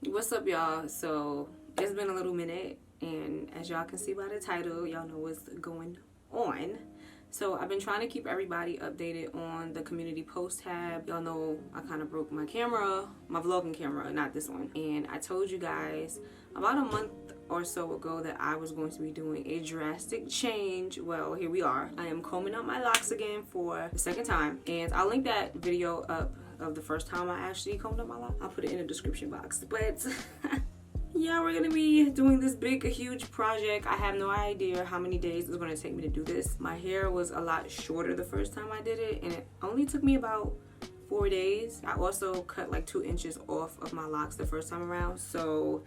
What's up, y'all? So it's been a little minute, and as y'all can see by the title, y'all know what's going on. So I've been trying to keep everybody updated on the community post tab. Y'all know I kind of broke my camera, my vlogging camera, not this one. And I told you guys about a month or so ago that I was going to be doing a drastic change. Well, here we are. I am combing out my locks again for the second time, and I'll link that video up of the first time I actually combed up my locks. I'll put it in the description box. But yeah, we're gonna be doing this big, huge project. I have no idea how many days it's gonna take me to do this. My hair was a lot shorter the first time I did it, and it only took me about 4 days. I also cut like 2 inches off of my locks the first time around, so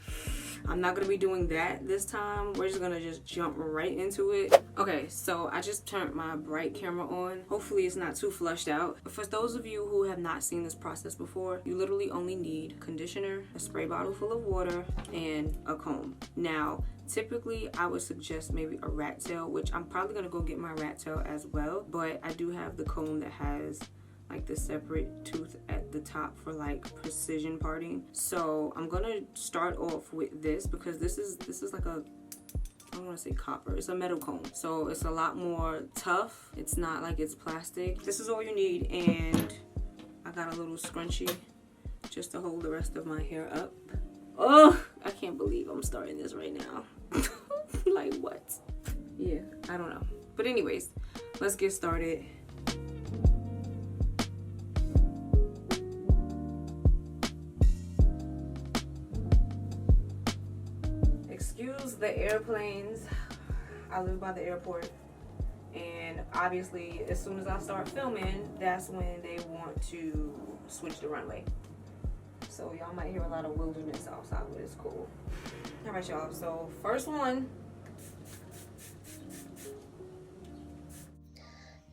I'm not gonna be doing that this time. We're just gonna jump right into it. Okay, so I just turned my bright camera on. Hopefully it's not too flushed out. For those of you who have not seen this process before, you literally only need conditioner, a spray bottle full of water, and a comb. Now, typically I would suggest maybe a rat tail, which I'm probably gonna go get my rat tail as well, but I do have the comb that has like the separate tooth at the top for like precision parting. So I'm gonna start off with this because this is like a, I don't want to say copper, it's a metal comb, so it's a lot more tough. It's not like it's plastic. This is all you need, and I got a little scrunchie just to hold the rest of my hair up. Oh, I can't believe I'm starting this right now. Like what? Yeah, I don't know, but anyways, let's get started. Excuse the airplanes. I live by the airport, and obviously as soon as I start filming, that's when they want to switch the runway. So y'all might hear a lot of wilderness outside, but it's cool. All right, y'all, so first one.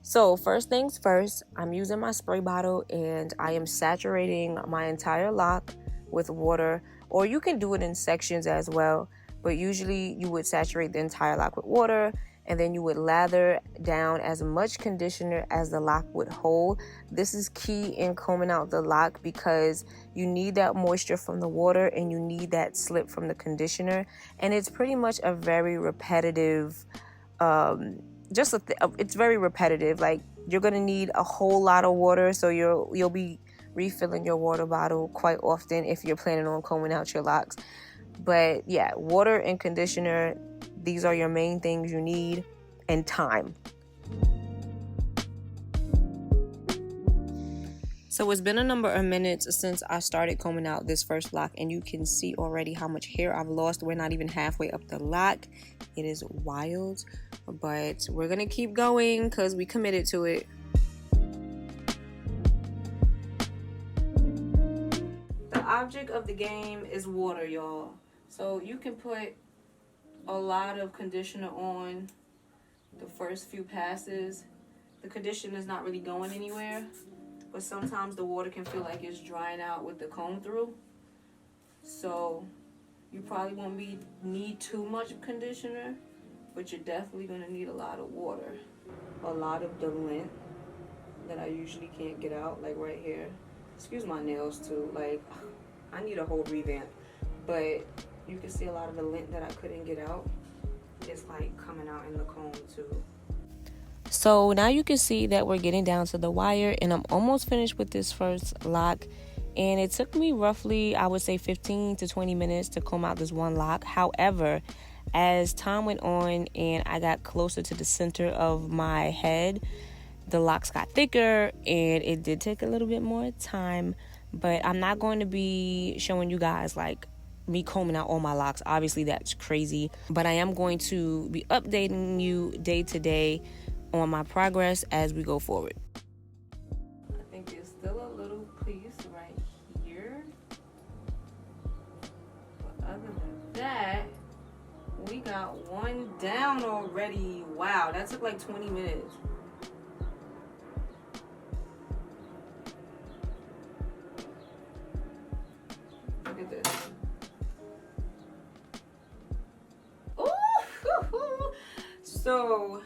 So first things first, I'm using my spray bottle and I am saturating my entire lock with water, or you can do it in sections as well. But usually you would saturate the entire lock with water, and then you would lather down as much conditioner as the lock would hold. This is key in combing out the lock because you need that moisture from the water and you need that slip from the conditioner. And it's pretty much a very repetitive, it's very repetitive. Like, you're gonna need a whole lot of water, so you'll be refilling your water bottle quite often if you're planning on combing out your locks. But yeah, water and conditioner, these are your main things you need, and time. So it's been a number of minutes since I started combing out this first lock, and you can see already how much hair I've lost. We're not even halfway up the lock. It is wild, but we're gonna keep going because we committed to it. The object of the game is water, y'all. So you can put a lot of conditioner on the first few passes. The conditioner is not really going anywhere, but sometimes the water can feel like it's drying out with the comb through. So you probably won't need too much conditioner, but you're definitely gonna need a lot of water. A lot of the lint that I usually can't get out, like right here. Excuse my nails too, like I need a whole revamp, but you can see a lot of the lint that I couldn't get out. It's like coming out in the comb too. So now you can see that we're getting down to the wire, and I'm almost finished with this first lock. And it took me roughly, I would say 15 to 20 minutes to comb out this one lock. However, as time went on and I got closer to the center of my head, the locks got thicker, and it did take a little bit more time. But I'm not going to be showing you guys like me combing out all my locks. Obviously that's crazy, but I am going to be updating you day to day on my progress as we go forward. I think there's still a little piece right here, but other than that, we got one down already. Wow, that took like 20 minutes. Look at this. So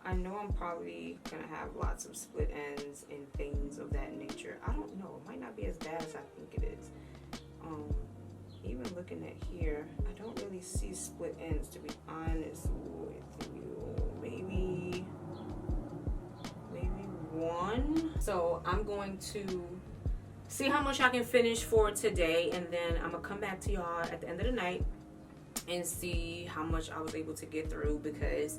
I know I'm probably gonna have lots of split ends and things of that nature. I don't know, it might not be as bad as I think it is. looking at here, I don't really see split ends, to be honest with you. Maybe one. So I'm going to see how much I can finish for today, and then I'm gonna come back to y'all at the end of the night and see how much I was able to get through, because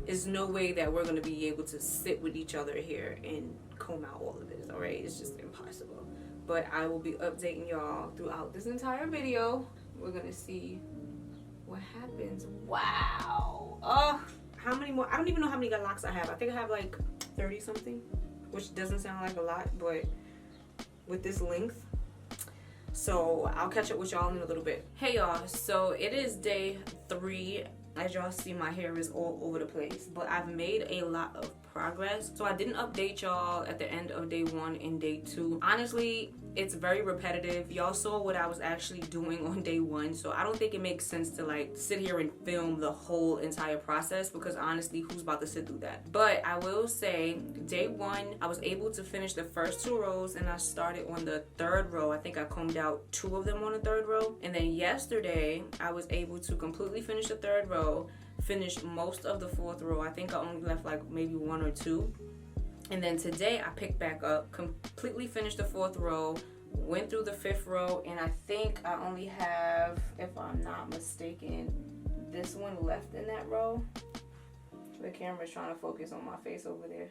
there's no way that we're gonna be able to sit with each other here and comb out all of this. All right, it's just impossible. But I will be updating y'all throughout this entire video. We're gonna see what happens. Wow. How many more? I don't even know how many locks I have. I think I have like 30 something, which doesn't sound like a lot, but with this length. So I'll catch up with y'all in a little bit. Hey y'all, so it is day 3. As y'all see, my hair is all over the place, but I've made a lot of progress. So I didn't update y'all at the end of day 1 and day 2. Honestly, it's very repetitive. Y'all saw what I was actually doing on day 1, so I don't think it makes sense to like sit here and film the whole entire process, because honestly, who's about to sit through that? But I will say, day 1, I was able to finish the first 2 rows, and I started on the 3rd row. I think I combed out 2 of them on the 3rd row, and then yesterday I was able to completely finish the 3rd row, finish most of the 4th row. I think I only left like maybe 1 or 2. And then today I picked back up, completely finished the 4th row, went through the 5th row, and I think I only have, if I'm not mistaken, this one left in that row. The camera's trying to focus on my face over there.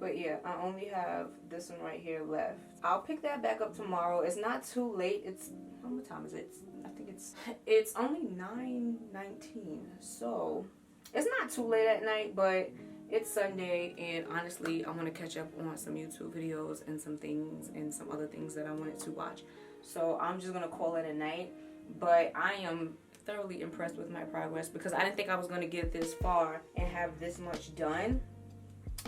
But yeah, I only have this one right here left. I'll pick that back up tomorrow. It's not too late. It's, what time is it? I think it's only 9:19. So it's not too late at night, but it's Sunday, and honestly, I want to catch up on some YouTube videos and some things and some other things that I wanted to watch. So I'm just going to call it a night. But I am thoroughly impressed with my progress, because I didn't think I was going to get this far and have this much done.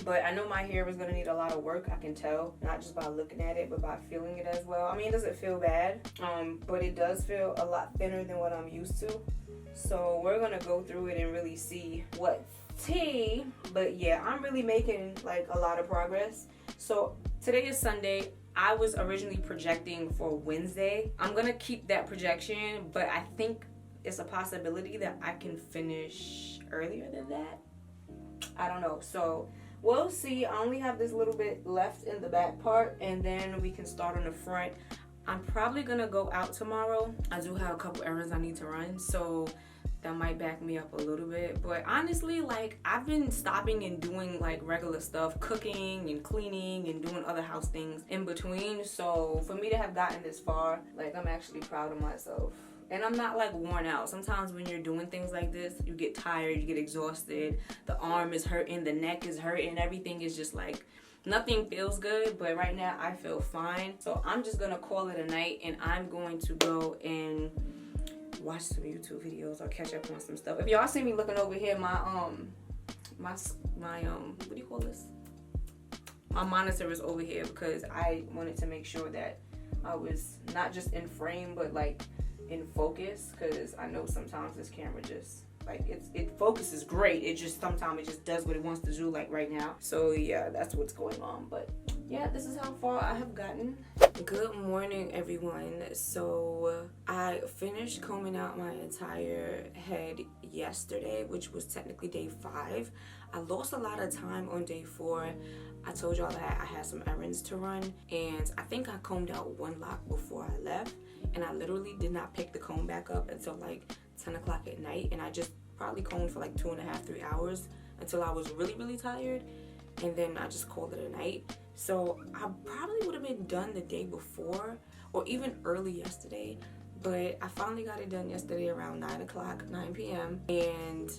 But I know my hair is going to need a lot of work. I can tell, not just by looking at it, but by feeling it as well. I mean, it doesn't feel bad, but it does feel a lot thinner than what I'm used to. So we're going to go through it and really see what tea. But yeah, I'm really making like a lot of progress. So today is Sunday. I was originally projecting for Wednesday. I'm gonna keep that projection, but I think it's a possibility that I can finish earlier than that. I don't know, so we'll see. I only have this little bit left in the back part, and then we can start on the front. I'm probably gonna go out tomorrow. I do have a couple errands I need to run, so that might back me up a little bit. But honestly, like, I've been stopping and doing like regular stuff, cooking and cleaning and doing other house things in between. So for me to have gotten this far, like, I'm actually proud of myself. And I'm not like worn out. Sometimes when you're doing things like this, you get tired, you get exhausted, the arm is hurting, the neck is hurting, everything is just like, nothing feels good. But right now I feel fine. So I'm just gonna call it a night, and I'm going to go and watch some YouTube videos or catch up on some stuff. If y'all see me looking over here, my what do you call this? My monitor is over here, because I wanted to make sure that I was not just in frame, but like in focus, because I know sometimes this camera just like it focuses great, it just sometimes it just does what it wants to do, like right now. So yeah, that's what's going on. But yeah, this is how far I have gotten. Good morning, everyone. So I finished combing out my entire head yesterday, which was technically day 5. I lost a lot of time on day 4. I told y'all that I had some errands to run, and I think I combed out 1 lock before I left, and I literally did not pick the comb back up until like 10 o'clock at night, and I just probably combed for like 2.5-3 hours until I was really, really tired, and then I just called it a night. So I probably would have been done the day before or even early yesterday, but I finally got it done yesterday around 9 p.m. and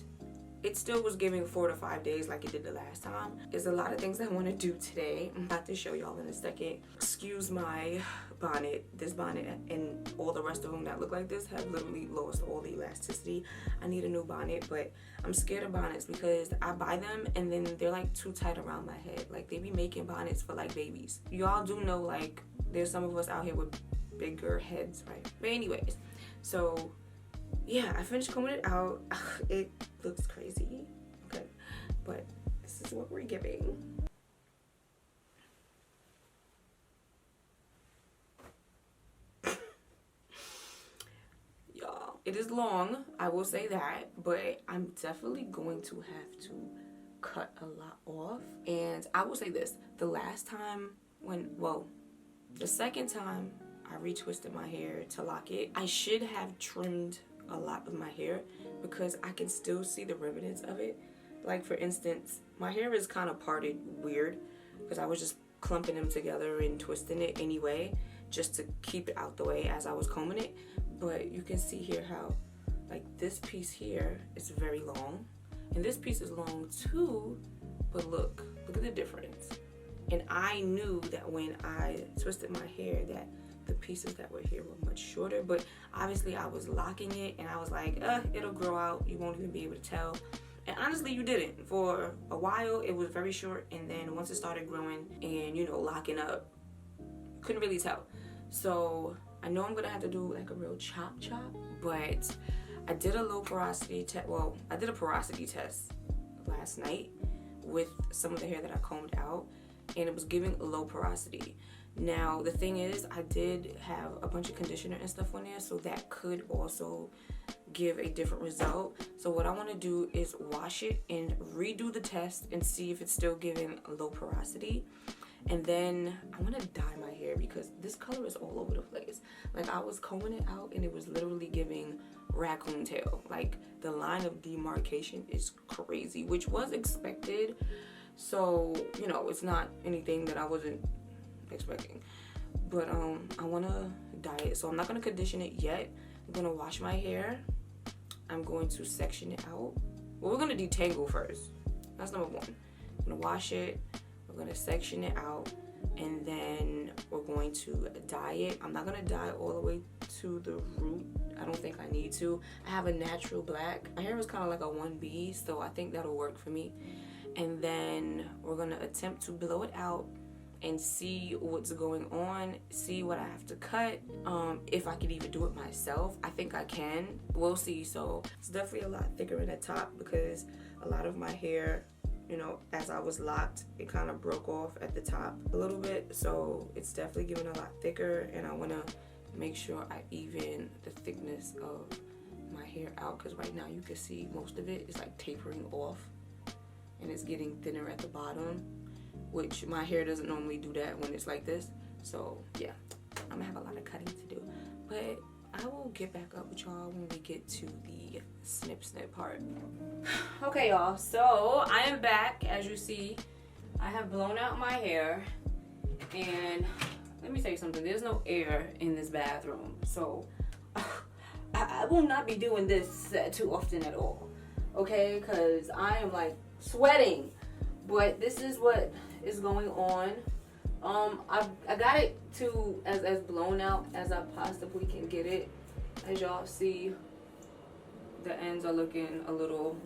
it still was giving 4 to 5 days like it did the last time. There's a lot of things I want to do today. I'm about to show y'all in a second. Excuse my bonnet. This bonnet and all the rest of them that look like this have literally lost all the elasticity. I need a new bonnet, but I'm scared of bonnets because I buy them and then they're like too tight around my head. Like, they be making bonnets for like babies. Y'all do know, like, there's some of us out here with bigger heads, right? But anyways, so yeah, I finished combing it out. It looks crazy, okay, but this is what we're giving. It is long, I will say that, but I'm definitely going to have to cut a lot off. And I will say this, the second time I retwisted my hair to lock it, I should have trimmed a lot of my hair because I can still see the remnants of it. Like for instance, my hair is kind of parted weird because I was just clumping them together and twisting it anyway just to keep it out the way as I was combing it. But you can see here how like this piece here is very long and this piece is long too, but look at the difference. And I knew that when I twisted my hair that the pieces that were here were much shorter, but obviously I was locking it and I was like, it'll grow out, you won't even be able to tell. And honestly, you didn't. For a while it was very short, and then once it started growing and, you know, locking up, couldn't really tell. So I know I'm gonna have to do like a real chop, but I did a low porosity test. Well, I did a porosity test last night with some of the hair that I combed out, and it was giving low porosity. Now the thing is, I did have a bunch of conditioner and stuff on there, so that could also give a different result. So what I want to do is wash it and redo the test and see if it's still giving low porosity. And then I want to dye my hair because this color is all over the place. Like I was combing it out and it was literally giving raccoon tail. Like the line of demarcation is crazy, which was expected. So, you know, it's not anything that I wasn't expecting. But I want to dye it. So I'm not going to condition it yet. I'm going to wash my hair. I'm going to section it out. Well, we're going to detangle first. That's number one. I'm going to wash it. We're going to section it out. And then we're going to dye it. I'm not going to dye all the way to the root. I don't think I need to. I have a natural black. My hair is kind of like a 1B, so I think that'll work for me. And then we're going to attempt to blow it out and see what's going on, see what I have to cut, if I could even do it myself. I think I can. We'll see. So it's definitely a lot thicker in the top because a lot of my hair, you know, as I was locked, it kind of broke off at the top a little bit. So it's definitely giving a lot thicker, and I want to make sure I even the thickness of my hair out because right now you can see most of it is like tapering off and it's getting thinner at the bottom, which my hair doesn't normally do that when it's like this. So yeah, I'm gonna have a lot of cutting to do, but I will get back up with y'all when we get to the snip part. Okay y'all, so I am back. As you see, I have blown out my hair, and let me tell you something, there's no air in this bathroom, so I will not be doing this too often at all, okay, because I am like sweating. But this is what is going on. I got it to as blown out as I possibly can get it. As y'all see, the ends are looking a little,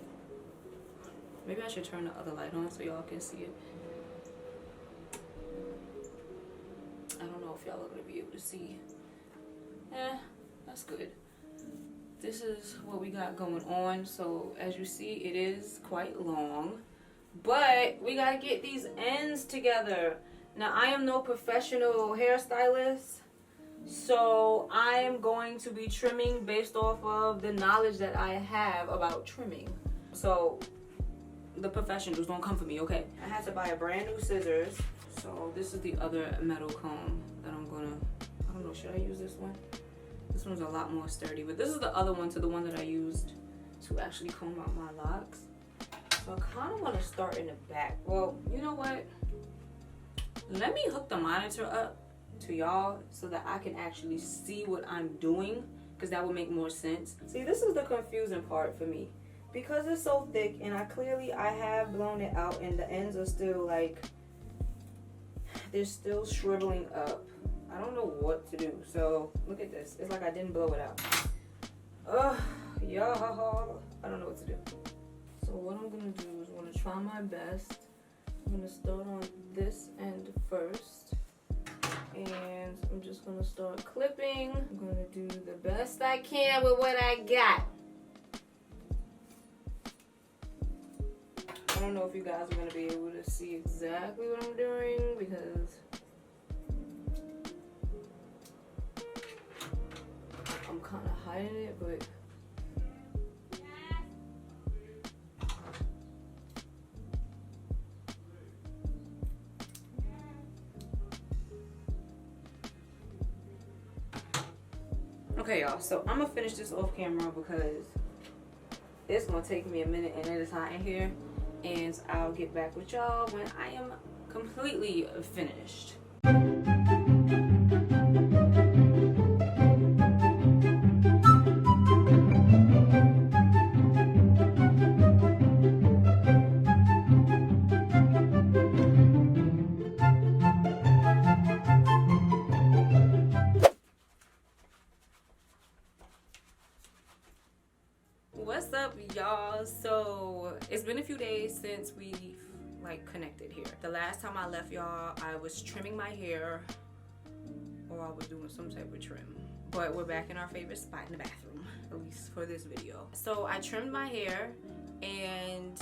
maybe I should turn the other light on so y'all can see it. I don't know if y'all are gonna be able to see. That's good. This is what we got going on. So as you see, it is quite long, but we gotta get these ends together. Now I am no professional hairstylist, so I am going to be trimming based off of the knowledge that I have about trimming. So the professionals don't come for me, okay? I had to buy a brand new scissors. So this is the other metal comb that I'm gonna, I don't know, should I use this one? This one's a lot more sturdy, but this is the other one to the one that I used to actually comb out my locks. So I kind of want to start in the back. Well, you know what? Let me hook the monitor up to y'all so that I can actually see what I'm doing, because that would make more sense. See, this is the confusing part for me. Because it's so thick and I have blown it out and the ends are still like, they're still shriveling up. I don't know what to do. So look at this. It's like I didn't blow it out. Ugh, y'all. I don't know what to do. So what I'm gonna do is I'm gonna try my best. I'm gonna start on this end first. And I'm just gonna start clipping. I'm gonna do the best I can with what I got. I don't know if you guys are gonna be able to see exactly what I'm doing because I'm kind of hiding it, but Okay, y'all, so I'm gonna finish this off camera because it's gonna take me a minute and it is hot in here, and I'll get back with y'all when I am completely finished. What's up, y'all? So it's been a few days since we've connected here. The last time I left y'all, I was trimming my hair, or I was doing some type of trim, but we're back in our favorite spot in the bathroom, at least for this video. So I trimmed my hair, and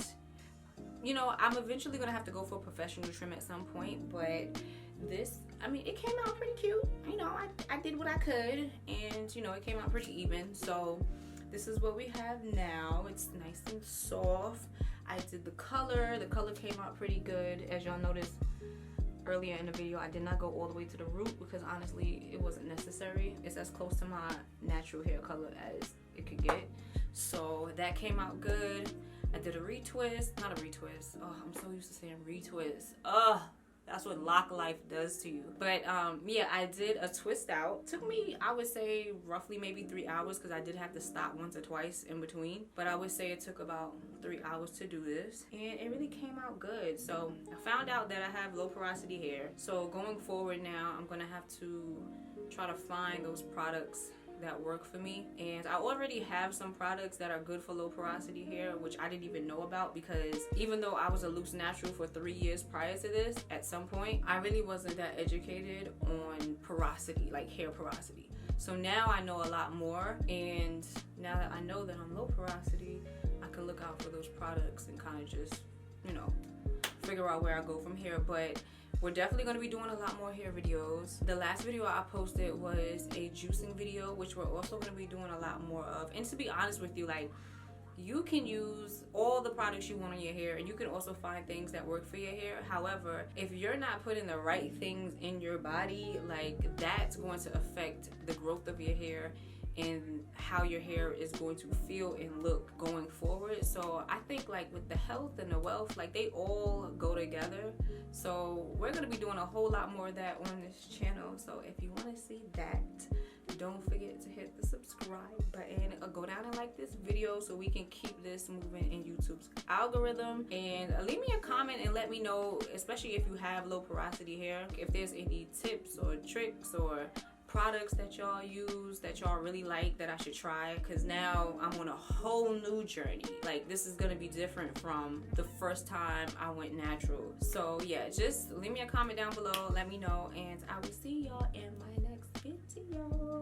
you know, I'm eventually gonna have to go for a professional trim at some point, but this, I mean, it came out pretty cute. You know, I did what I could, and you know, it came out pretty even. So this is what we have now. It's nice and soft. I did the color came out pretty good. As y'all noticed earlier in the video, I did not go all the way to the root because honestly it wasn't necessary. It's as close to my natural hair color as it could get, so that came out good. I did a retwist, not a retwist, oh, I'm so used to saying retwist, that's what lock life does to you. But yeah, I did a twist out. Took me, I would say, roughly maybe 3 hours because I did have to stop once or twice in between. But I would say it took about 3 hours to do this, and it really came out good. So I found out that I have low porosity hair. So going forward now, I'm gonna have to try to find those products that work for me, and I already have some products that are good for low porosity hair, which I didn't even know about, because even though I was a loose natural for 3 years prior to this, at some point I really wasn't that educated on porosity, like hair porosity. So now I know a lot more, and now that I know that I'm low porosity, I can look out for those products and kind of just, you know, figure out where I go from here. But we're definitely going to be doing a lot more hair videos. The last video I posted was a juicing video, which we're also going to be doing a lot more of. And to be honest with you, like, you can use all the products you want on your hair, and you can also find things that work for your hair. However, if you're not putting the right things in your body, like, that's going to affect the growth of your hair and how your hair is going to feel and look going forward. So I think, like, with the health and the wealth, like, they all go together. So we're gonna be doing a whole lot more of that on this channel. So if you want to see that, don't forget to hit the subscribe button, or go down and like this video so we can keep this moving in YouTube's algorithm. And leave me a comment and let me know, especially if you have low porosity hair, if there's any tips or tricks or products that y'all use that y'all really like that I should try, because now I'm on a whole new journey. Like, this is gonna be different from the first time I went natural. So yeah, just leave me a comment down below, let me know, and I will see y'all in my next video.